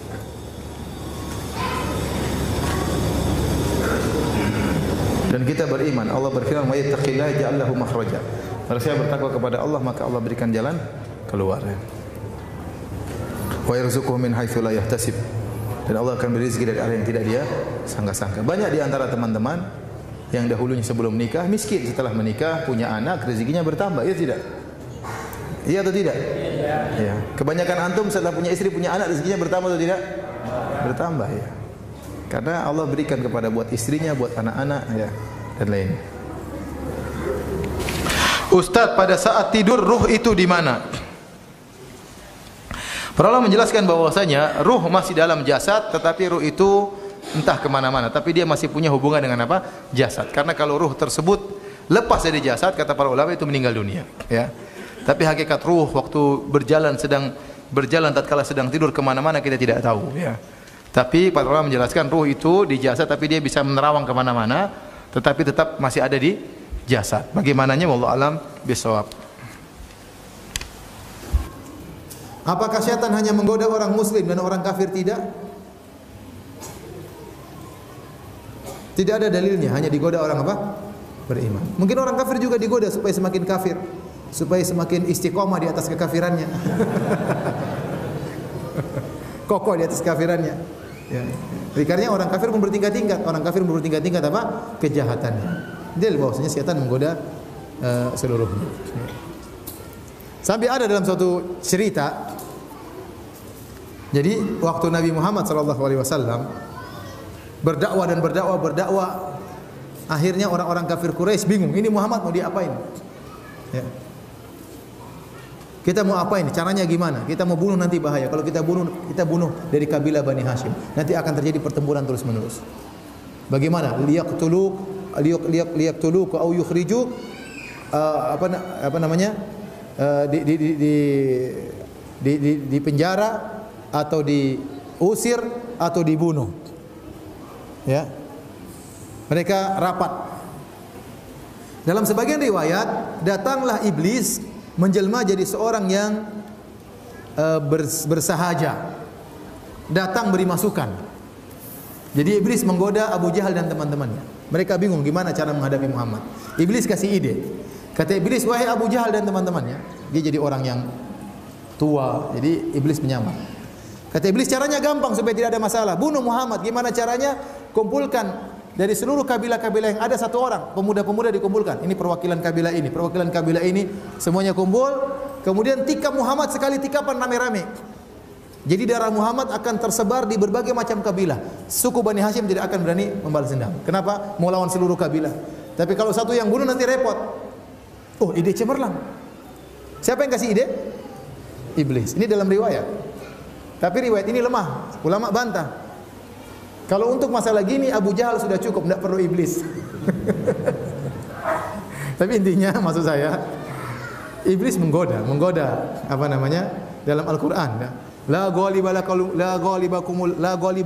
Dan kita beriman, Allah berfirman, "May yattaqillaha yaj'al lahu makhraja." Barang siapa bertakwa kepada Allah, maka Allah berikan jalan keluar. Wa yarzuquhu min haitsu la yahtasib. Dan Allah akan beri rezeki dari arah yang tidak dia sangka-sangka. Banyak di antara teman-teman yang dahulunya sebelum menikah miskin, setelah menikah punya anak, rezekinya bertambah, iya tidak? Iya atau tidak? Iya. Kebanyakan antum setelah punya istri, punya anak, rezekinya bertambah atau tidak? Bertambah, ya. Karena Allah berikan kepada buat istrinya, buat anak-anak, ya, dan lain. Ustaz, pada saat tidur ruh itu di mana? Para ulama menjelaskan bahwasanya ruh masih dalam jasad, tetapi ruh itu entah kemana-mana, tapi dia masih punya hubungan dengan apa? Jasad. Karena kalau ruh tersebut lepas dari jasad, kata para ulama, itu meninggal dunia. Ya. Tapi hakikat ruh waktu sedang berjalan tatkala sedang tidur kemana-mana kita tidak tahu. Ya. Tapi para ulama menjelaskan ruh itu di jasad, tapi dia bisa menerawang kemana-mana, tetapi tetap masih ada di jasad. Bagaimananya wallahu alam bisawab. Apakah syaitan hanya menggoda orang muslim dan orang kafir tidak? Tidak ada dalilnya, hanya digoda orang apa? Beriman. Mungkin orang kafir juga digoda supaya semakin kafir, supaya semakin istiqomah di atas kekafirannya. Kokoh di atas kafirannya. Ya. Karena orang kafir pun bertingkat-tingkat. Orang kafir pun bertingkat-tingkat apa? Kejahatannya. Dalil bahwasanya syaitan menggoda seluruhnya. Sampai ada dalam suatu cerita, jadi waktu Nabi Muhammad SAW berdakwah, akhirnya orang-orang kafir Quraisy bingung, ini Muhammad mau diapain? Ya. Kita mau apain? Caranya gimana? Kita mau bunuh nanti bahaya. Kalau kita bunuh dari kabilah Bani Hashim, nanti akan terjadi pertempuran terus-menerus. Bagaimana? Liyaqtuluka au yukhrijuk, apa namanya? Di penjara atau diusir atau dibunuh. Ya. Mereka rapat. Dalam sebagian riwayat, datanglah iblis menjelma jadi seorang yang bersahaja. Datang beri masukan. Jadi iblis menggoda Abu Jahal dan teman-temannya. Mereka bingung gimana cara menghadapi Muhammad. Iblis kasih ide. Kata iblis, wahai Abu Jahal dan teman-temannya, dia jadi orang yang tua, jadi iblis menyamar. Kata iblis, caranya gampang supaya tidak ada masalah. Bunuh Muhammad. Gimana caranya? Kumpulkan dari seluruh kabilah-kabilah yang ada satu orang, pemuda-pemuda dikumpulkan. Ini perwakilan kabilah ini, semuanya kumpul. Kemudian tikap Muhammad sekali tikapan rame-rame. Jadi darah Muhammad akan tersebar di berbagai macam kabilah. Suku Bani Hashim tidak akan berani membalas dendam. Kenapa? Mau lawan seluruh kabilah. Tapi kalau satu yang bunuh nanti repot. Oh, ide cemerlang. Siapa yang kasih ide? Iblis. Ini dalam riwayat. Tapi riwayat ini lemah. Ulama bantah. Kalau untuk masalah gini Abu Jahal sudah cukup, tidak perlu iblis. Tapi intinya maksud saya, iblis menggoda apa namanya? Dalam Al-Qur'an, ya. La ghaliba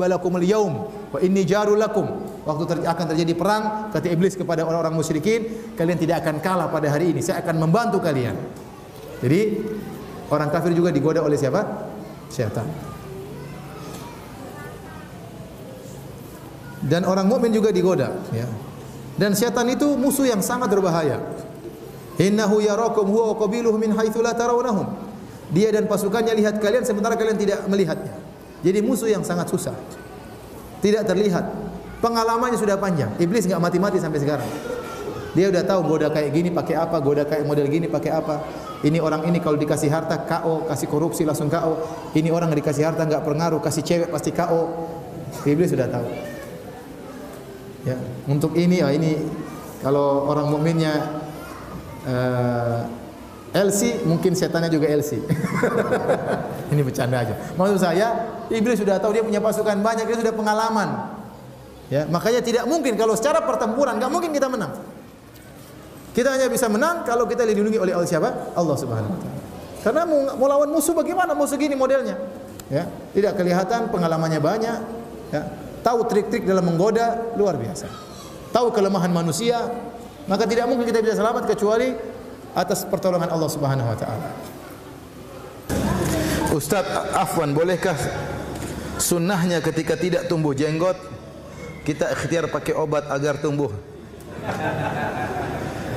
lakumul yaum wa inni jarul lakum. Waktu akan terjadi perang, kata iblis kepada orang-orang musyrikin, kalian tidak akan kalah pada hari ini, saya akan membantu kalian. Jadi orang kafir juga digoda oleh siapa? Syaitan. Dan orang mukmin juga digoda, ya. Dan syaitan itu musuh yang sangat berbahaya. Innahu yarakum huwa wa qabiluhu min haitsu la tarawnahum. Dia dan pasukannya lihat kalian sementara kalian tidak melihatnya. Jadi musuh yang sangat susah. Tidak terlihat. Pengalamannya sudah panjang. Iblis enggak mati-mati sampai sekarang. Dia udah tahu goda kayak gini pakai apa, goda kayak model gini pakai apa. Ini orang ini kalau dikasih harta KO, kasih korupsi langsung KO. Ini orang dikasih harta enggak pengaruh, kasih cewek pasti KO. Iblis sudah tahu. Ya, untuk ini kalau orang mukminnya LC, mungkin setannya juga LC. Ini bercanda aja. Maksud saya, iblis sudah tahu, dia punya pasukan banyak, dia sudah pengalaman. Ya, makanya tidak mungkin kalau secara pertempuran enggak mungkin kita menang. Kita hanya bisa menang kalau kita dilindungi oleh Allah siapa? Allah Subhanahu wa taala. Karena mau lawan musuh bagaimana? Musuh gini modelnya. Ya, tidak kelihatan, pengalamannya banyak, ya. Tahu trik-trik dalam menggoda luar biasa. Tahu kelemahan manusia, maka tidak mungkin kita bisa selamat kecuali atas pertolongan Allah Subhanahu wa taala. Ustaz, afwan, bolehkah sunnahnya ketika tidak tumbuh jenggot kita ikhtiar pakai obat agar tumbuh?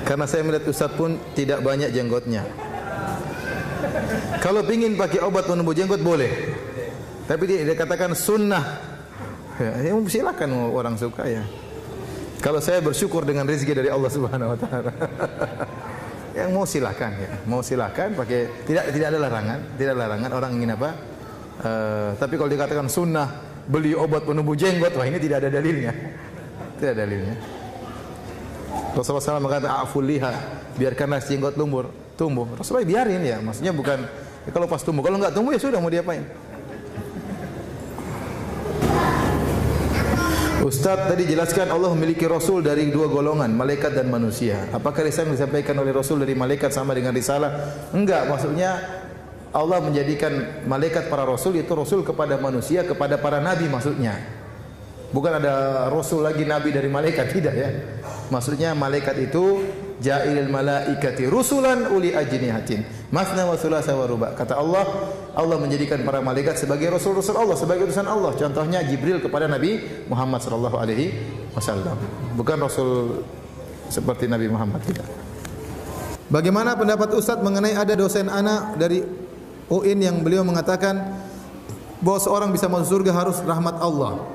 Karena saya melihat Ustaz pun tidak banyak jenggotnya. Kalau ingin pakai obat menumbuh jenggot boleh, tapi dia katakan sunnah. Ya, silakan orang suka ya. Kalau saya bersyukur dengan rezeki dari Allah Subhanahu wa taala. Yang mau silakan ya, mau silakan pakai, tidak ada larangan, tidak ada larangan orang ingin apa. Tapi kalau dikatakan sunnah beli obat penumbuh jenggot, wah ini tidak ada dalilnya. Tidak ada dalilnya. Rasulullah SAW mengatakan aful liha, biarkanlah jenggot tumbuh. Rasulullah biarin ya, maksudnya bukan ya, kalau pas tumbuh, kalau enggak tumbuh ya sudah mau diapain. Ustaz tadi jelaskan Allah memiliki Rasul dari dua golongan, malaikat dan manusia. Apakah risalah yang disampaikan oleh Rasul dari malaikat sama dengan risalah? Enggak, maksudnya Allah menjadikan malaikat para Rasul, itu Rasul kepada manusia, kepada para Nabi maksudnya. Bukan ada Rasul lagi Nabi dari malaikat, tidak ya. Maksudnya malaikat itu ja'ilil malaikati rusulan uli ajnihatin masna wa thulatha wa ruba. Kata Allah, Allah menjadikan para malaikat sebagai rasul-rasul Allah, sebagai utusan Allah. Contohnya Jibril kepada Nabi Muhammad sallallahu alaihi wasallam. Bukan rasul seperti Nabi Muhammad tidak. Bagaimana pendapat Ustaz mengenai ada dosen anak dari UIN yang beliau mengatakan bahwa seorang bisa masuk surga harus rahmat Allah,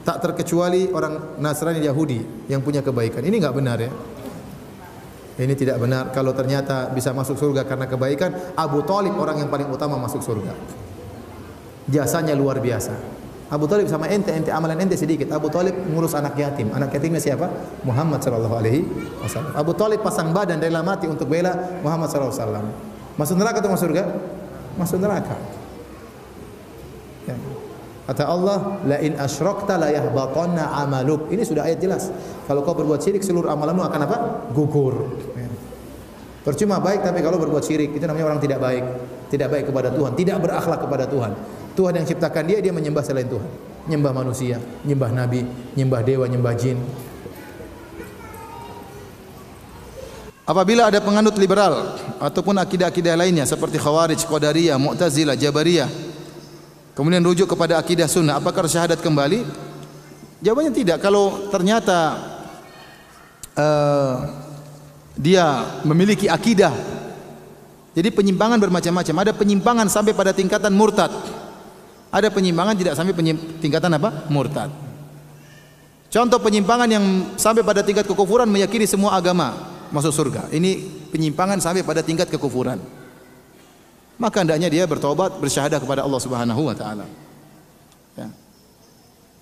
tak terkecuali orang Nasrani Yahudi yang punya kebaikan. Ini enggak benar ya. Ini tidak benar. Kalau ternyata bisa masuk surga karena kebaikan, Abu Thalib orang yang paling utama masuk surga. Jasanya luar biasa. Abu Thalib sama ente amalan ente sedikit. Abu Thalib ngurus anak yatim. Anak yatimnya siapa? Muhammad sallallahu alaihi wasallam. Abu Thalib pasang badan rela mati untuk bela Muhammad sallallahu alaihi wasallam. Masuk neraka atau masuk surga? Masuk neraka. Ya. Kata Allah, la in asyrakta la yahbatanna amaluk. Ini sudah ayat jelas. Kalau kau berbuat syirik, seluruh amalanmu akan apa? Gugur. Ya. Percuma baik, tapi kalau berbuat syirik, itu namanya orang tidak baik. Tidak baik kepada Tuhan, tidak berakhlak kepada Tuhan. Tuhan yang ciptakan dia menyembah selain Tuhan. Nyembah manusia, nyembah nabi, nyembah dewa, nyembah jin. Apabila ada penganut liberal ataupun akidah-akidah lainnya seperti Khawarij, Qadariyah, Mu'tazilah, Jabariyah, kemudian rujuk kepada akidah sunnah, apakah syahadat kembali? Jawabannya tidak. Kalau ternyata dia memiliki akidah, jadi penyimpangan bermacam-macam. Ada penyimpangan sampai pada tingkatan murtad. Ada penyimpangan tidak sampai tingkatan apa? Murtad. Contoh penyimpangan yang sampai pada tingkat kekufuran, meyakini semua agama masuk surga. Ini penyimpangan sampai pada tingkat kekufuran. Maka hendaknya dia bertobat, bersyahadah kepada Allah Subhanahu wa taala. Ya.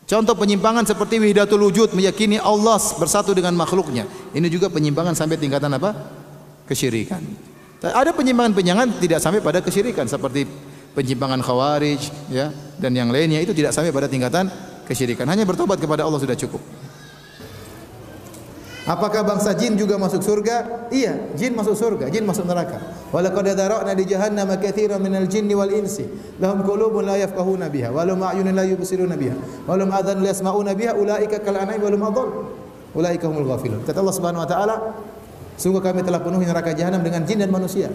Contoh penyimpangan seperti wahdatul wujud, meyakini Allah bersatu dengan makhluknya. Ini juga penyimpangan sampai tingkatan apa? Kesyirikan. Ada penyimpangan-penyimpangan tidak sampai pada kesyirikan seperti penyimpangan Khawarij ya, dan yang lainnya, itu tidak sampai pada tingkatan kesyirikan. Hanya bertobat kepada Allah sudah cukup. Apakah bangsa jin juga masuk surga? Iya, jin masuk surga, jin masuk neraka. Walaqad dara'na di jahannam katsiran minal jinni wal insi lahum qulubun la yafqahuna biha wa lahum a'yunun la yubsiruna biha wa lahum adhanun la yasma'una biha ulaika kal an'ami wa lahum adall ulaika humul ghafilun. Kata Allah Subhanahu wa taala, sungguh kami telah penuhi neraka jahanam dengan jin dan manusia.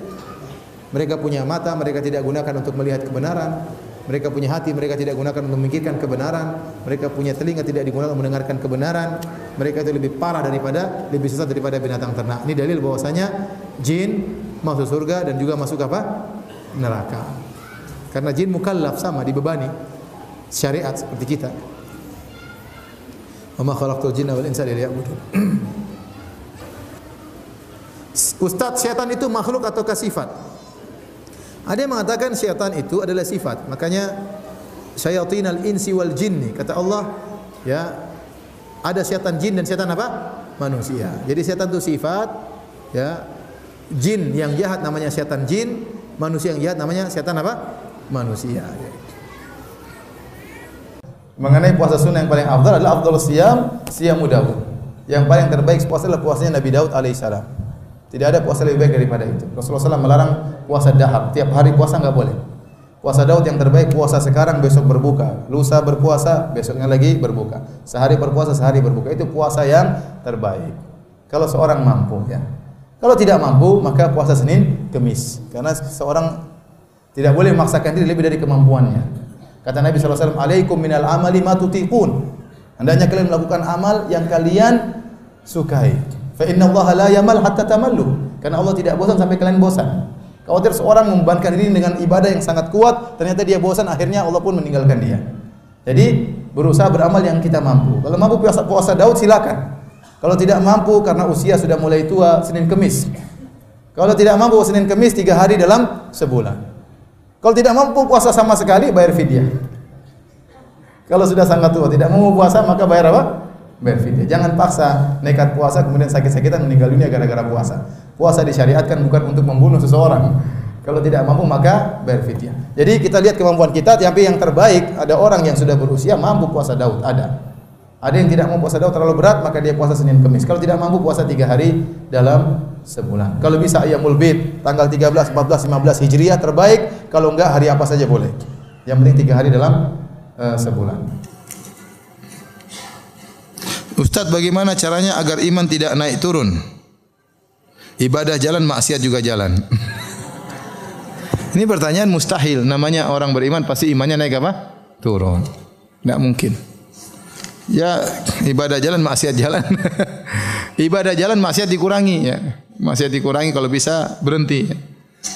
Mereka punya mata, mereka tidak gunakan untuk melihat kebenaran. Mereka punya hati, mereka tidak gunakan untuk memikirkan kebenaran. Mereka punya telinga, tidak digunakan untuk mendengarkan kebenaran. Mereka itu lebih parah lebih sesat daripada binatang ternak. Ini dalil bahwasanya jin masuk surga dan juga masuk apa? Neraka. Karena jin mukallaf, sama, dibebani syariat seperti kita. Wa ma khalaqtul jinna wal insa illa liya'budun. Ustaz, syaitan itu makhluk ataukah sifat? Ada yang mengatakan syaitan itu adalah sifat. Makanya syayatinal insi wal jinni, kata Allah, ya, Ada setan jin dan setan apa? Manusia. Jadi setan itu sifat, ya. Jin yang jahat namanya setan jin, manusia yang jahat namanya setan apa? Manusia. Mengenai puasa sunnah yang paling afdal adalah afdhalus siyam siyamu Daud. Yang paling terbaik puasa adalah puasanya Nabi Daud alaihissalam. Tidak ada puasa lebih baik daripada itu. Rasulullah SAW melarang puasa dahar. Tiap hari puasa enggak boleh. Puasa Daud yang terbaik puasa sekarang besok berbuka, lusa berpuasa besoknya lagi berbuka, sehari berpuasa sehari berbuka, itu puasa yang terbaik. Kalau seorang mampu, ya. Kalau tidak mampu maka puasa Senin Kemis, karena seorang tidak boleh memaksakan diri lebih dari kemampuannya. Kata Nabi SAW, alaikum minal amali ma tutiqun. Hendaknya kalian melakukan amal yang kalian sukai. Fa innallaha la yamal hatta tamallu. Karena Allah tidak bosan sampai kalian bosan. Khawatir seorang membebankan diri dengan ibadah yang sangat kuat, ternyata dia bosan, akhirnya Allah pun meninggalkan dia. Jadi berusaha beramal yang kita mampu. Kalau mampu puasa Daud silakan. Kalau tidak mampu karena usia sudah mulai tua, Senin Kemis. Kalau tidak mampu Senin Kemis 3 hari dalam sebulan. Kalau tidak mampu puasa sama sekali, bayar fidyah. Kalau sudah sangat tua tidak mau puasa maka bayar apa? Bayar fidyah. Jangan paksa nekat puasa kemudian sakit-sakitan meninggal dunia gara-gara puasa. Puasa disyariatkan bukan untuk membunuh seseorang. Kalau tidak mampu maka bayar fidyah. Jadi kita lihat kemampuan kita, tapi yang terbaik ada orang yang sudah berusia mampu puasa Daud, ada. Ada yang tidak mau puasa Daud terlalu berat maka dia puasa Senin Kemis. Kalau tidak mampu puasa 3 hari dalam sebulan. Kalau bisa Ayyamul Bid tanggal 13, 14, 15 Hijriah terbaik, kalau enggak hari apa saja boleh. Yang penting 3 hari dalam sebulan. Ustaz, bagaimana caranya agar iman tidak naik turun? Ibadah jalan, maksiat juga jalan. Ini pertanyaan mustahil. Namanya orang beriman pasti imannya naik apa? Turun. Tidak mungkin. Ya, ibadah jalan, maksiat jalan. Ibadah jalan, maksiat dikurangi. Ya. Maksiat dikurangi, kalau bisa berhenti.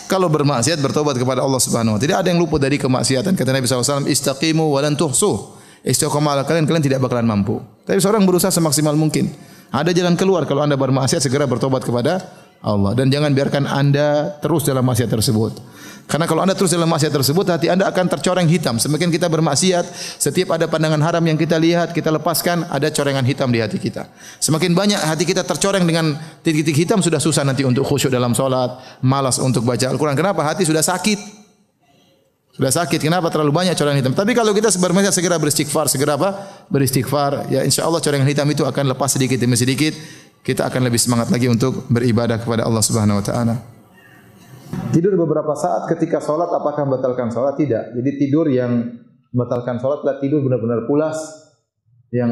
Kalau bermaksiat bertobat kepada Allah Subhanahu wa taala. Tidak ada yang luput dari kemaksiatan. Kata Nabi SAW, istaqimu walan tuhsuh. Istiqomah kalian tidak bakalan mampu. Tapi seorang berusaha semaksimal mungkin. Ada jalan keluar. Kalau anda bermaksiat segera bertobat kepada Allah, dan jangan biarkan anda terus dalam maksiat tersebut. Karena kalau anda terus dalam maksiat tersebut, hati anda akan tercoreng hitam. Semakin kita bermaksiat, setiap ada pandangan haram yang kita lihat, kita lepaskan, ada corengan hitam di hati kita. Semakin banyak hati kita tercoreng dengan titik-titik hitam, sudah susah nanti untuk khusyuk dalam salat, malas untuk baca Al-Quran. Kenapa? Hati sudah sakit. Sudah sakit. Kenapa? Terlalu banyak corengan hitam. Tapi kalau kita bermaksiat segera beristighfar, segera apa? Beristighfar. Ya insyaallah corengan hitam itu akan lepas sedikit demi sedikit. Kita akan lebih semangat lagi untuk beribadah kepada Allah Subhanahu wa taala. Tidur beberapa saat ketika salat apakah membatalkan salat? Tidak. Jadi tidur yang membatalkan salat adalah tidur benar-benar pulas yang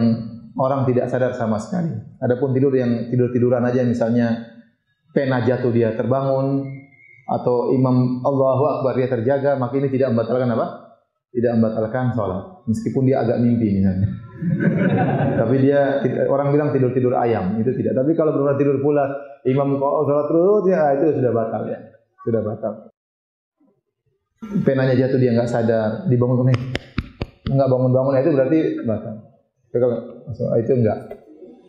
orang tidak sadar sama sekali. Adapun tidur yang tidur-tiduran aja, misalnya pena jatuh dia terbangun atau imam Allahu Akbar dia terjaga, maka ini tidak membatalkan apa? Tidak membatalkan salat. Meskipun dia agak mimpi misalnya. Tapi dia, orang bilang tidur-tidur ayam, itu tidak. Tapi kalau benar tidur pulas, imam salat terus, ya itu sudah batal ya. Sudah batal. Penanya jatuh dia enggak sadar, dibangun enggak bangun-bangun, itu berarti batal. Itu enggak.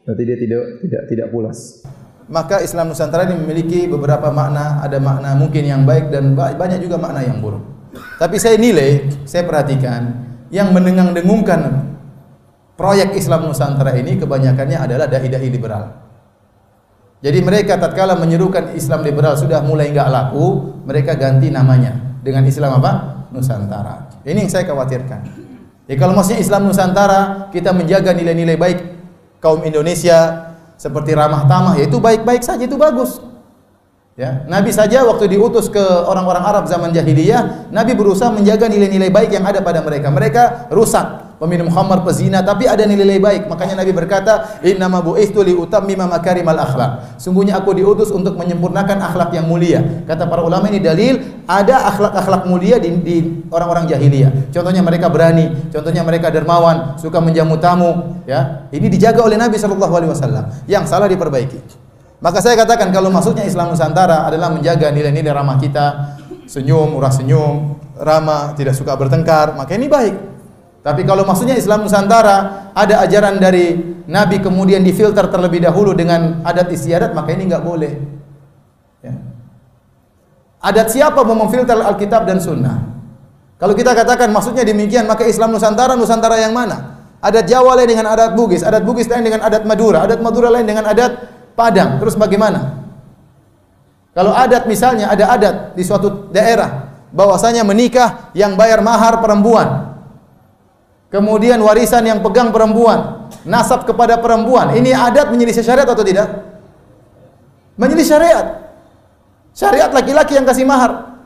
Berarti dia tidak pulas. Maka Islam Nusantara ini memiliki beberapa makna, ada makna mungkin yang baik dan banyak juga makna yang buruk. Tapi saya perhatikan yang mendengung-dengungkan proyek Islam Nusantara ini kebanyakannya adalah dai-dai liberal. Jadi mereka tatkala menyerukan Islam liberal sudah mulai enggak laku, mereka ganti namanya dengan Islam apa? Nusantara. Ini yang saya khawatirkan. Ya kalau maksudnya Islam Nusantara, kita menjaga nilai-nilai baik kaum Indonesia seperti ramah tamah, ya itu baik-baik saja, itu bagus. Ya, Nabi saja waktu diutus ke orang-orang Arab zaman jahiliyah, Nabi berusaha menjaga nilai-nilai baik yang ada pada mereka. Mereka rusak, peminum khamar, pezina, tapi ada nilai baik. Makanya Nabi berkata, "Innama bu'itsu li utammima makarimal akhlak." Sungguhnya aku diutus untuk menyempurnakan akhlak yang mulia. Kata para ulama, ini dalil ada akhlak-akhlak mulia di orang-orang jahiliyah. Contohnya mereka berani, contohnya mereka dermawan, suka menjamu tamu, ya. Ini dijaga oleh Nabi sallallahu alaihi wasallam. Yang salah diperbaiki. Maka saya katakan kalau maksudnya Islam Nusantara adalah menjaga nilai-nilai ramah kita, senyum, murah senyum, ramah, tidak suka bertengkar, maka ini baik. Tapi kalau maksudnya Islam Nusantara ada ajaran dari Nabi kemudian difilter terlebih dahulu dengan adat istiadat, maka ini enggak boleh. Ya. Adat siapa mau memfilter Alkitab dan Sunnah? Kalau kita katakan maksudnya demikian, maka Islam Nusantara, Nusantara yang mana? Adat Jawa lain dengan adat Bugis lain dengan adat Madura lain dengan adat Padang. Terus bagaimana? Kalau adat misalnya ada adat di suatu daerah bahwasanya menikah yang bayar mahar perempuan. Kemudian warisan yang pegang perempuan, nasab kepada perempuan. Ini adat menyelisih syariat atau tidak? Menyelisih syariat. Syariat laki-laki yang kasih mahar.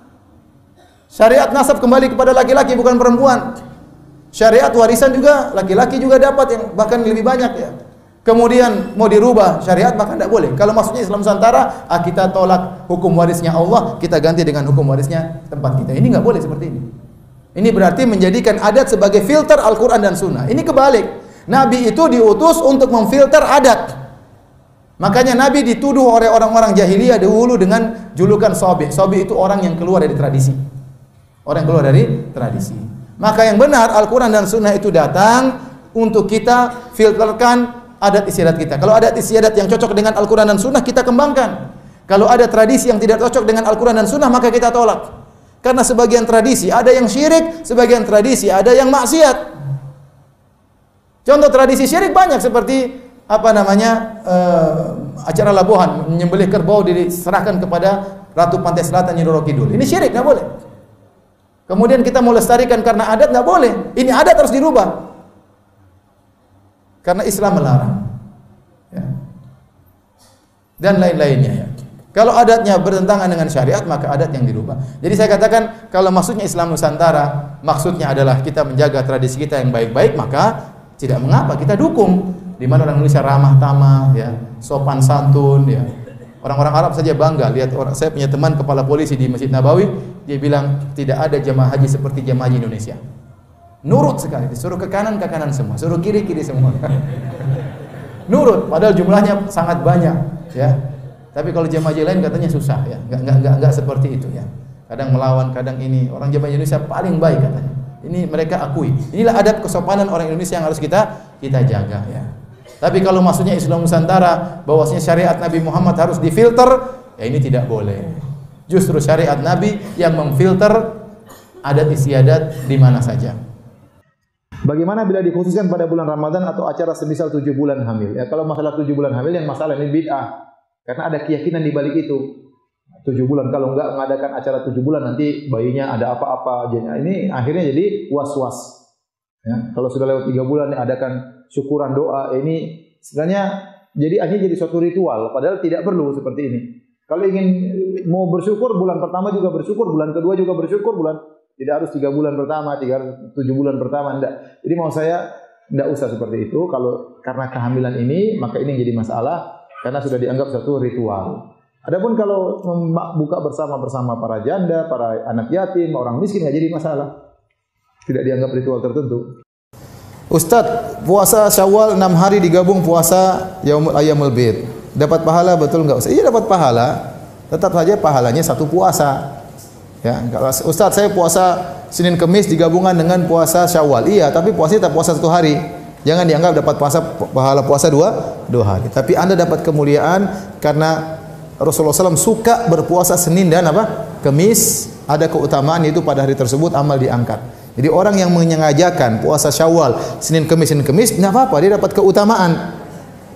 Syariat nasab kembali kepada laki-laki bukan perempuan. Syariat warisan juga laki-laki juga dapat yang bahkan lebih banyak ya. Kemudian mau dirubah syariat maka tidak boleh. Kalau maksudnya Islam Nusantara, kita tolak hukum warisnya Allah, kita ganti dengan hukum warisnya tempat kita. Ini nggak boleh seperti ini. Ini berarti menjadikan adat sebagai filter Al-Quran dan Sunnah. Ini kebalik. Nabi itu diutus untuk memfilter adat. Makanya Nabi dituduh oleh orang-orang jahiliyah dahulu dengan julukan Sobi. Sobi itu orang yang keluar dari tradisi. Orang yang keluar dari tradisi. Maka yang benar Al-Quran dan Sunnah itu datang untuk kita filterkan adat istiadat kita. Kalau adat istiadat yang cocok dengan Al-Quran dan Sunnah kita kembangkan. Kalau ada tradisi yang tidak cocok dengan Al-Quran dan Sunnah maka kita tolak. Karena sebagian tradisi ada yang syirik, sebagian tradisi ada yang maksiat. Contoh tradisi syirik banyak seperti acara labuhan, menyembelih kerbau diserahkan kepada Ratu Pantai Selatan Nyi Roro Kidul. Ini syirik, nggak boleh. Kemudian kita mau lestarikan karena adat, nggak boleh. Ini adat harus dirubah. Karena Islam melarang. Ya. Dan lain-lainnya ya. Kalau adatnya bertentangan dengan syariat, maka adat yang dirubah. Jadi saya katakan, kalau maksudnya Islam Nusantara, maksudnya adalah kita menjaga tradisi kita yang baik-baik, maka tidak mengapa kita dukung. Di mana orang Indonesia ramah tamah, ya, sopan santun, ya. Orang-orang Arab saja bangga lihat saya punya teman kepala polisi di Masjid Nabawi, dia bilang tidak ada jemaah haji seperti jemaah haji Indonesia. Nurut sekali, disuruh ke kanan semua, suruh kiri semua. Nurut, padahal jumlahnya sangat banyak, ya. Tapi kalau jemaah haji lain katanya susah, ya. Enggak seperti itu, ya. Kadang melawan, kadang ini. Orang jemaah Indonesia paling baik katanya. Ini mereka akui. Inilah adat kesopanan orang Indonesia yang harus kita jaga, ya. Tapi kalau maksudnya Islam Nusantara bahwasanya syariat Nabi Muhammad harus difilter, ya ini tidak boleh. Justru syariat Nabi yang memfilter adat istiadat di mana saja. Bagaimana bila dikhususkan pada bulan Ramadan atau acara semisal 7 bulan hamil? Ya kalau masalah 7 bulan hamil yang masalah ini bid'ah. Karena ada keyakinan di balik itu. 7 bulan kalau enggak mengadakan acara 7 bulan nanti bayinya ada apa-apa. Ini akhirnya jadi was-was. Ya, kalau sudah lewat 3 bulan adakan syukuran doa, ini sebenarnya jadi suatu ritual, padahal tidak perlu seperti ini. Kalau ingin mau bersyukur bulan pertama juga bersyukur, bulan kedua juga bersyukur, tidak harus 3 bulan pertama, 7 bulan pertama, enggak. Jadi mau saya enggak usah seperti itu. Kalau karena kehamilan ini, maka ini jadi masalah karena sudah dianggap satu ritual. Adapun kalau buka bersama para janda, para anak yatim, orang miskin enggak jadi masalah. Tidak dianggap ritual tertentu. Ustadz, puasa Syawal 6 hari digabung puasa Ayyamul Bid. Dapat pahala betul enggak Ustaz? Iya dapat pahala. Tetap saja pahalanya satu puasa. Ya, kalau Ustadz saya puasa Senin Kemis digabungkan dengan puasa Syawal. Iya, tapi puasanya tetap puasa 1 hari. Jangan dianggap dapat pahala puasa dua hari. Tapi Anda dapat kemuliaan karena Rasulullah SAW suka berpuasa Senin dan Kemis. Ada keutamaan yaitu pada hari tersebut amal diangkat. Jadi orang yang menyengajakan puasa Syawal Senin Kemis enggak apa-apa, dia dapat keutamaan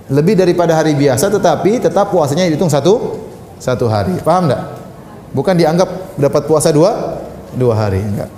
lebih daripada hari biasa, tetapi tetap puasanya dihitung satu hari. Paham enggak? Bukan dianggap dapat puasa dua hari, enggak.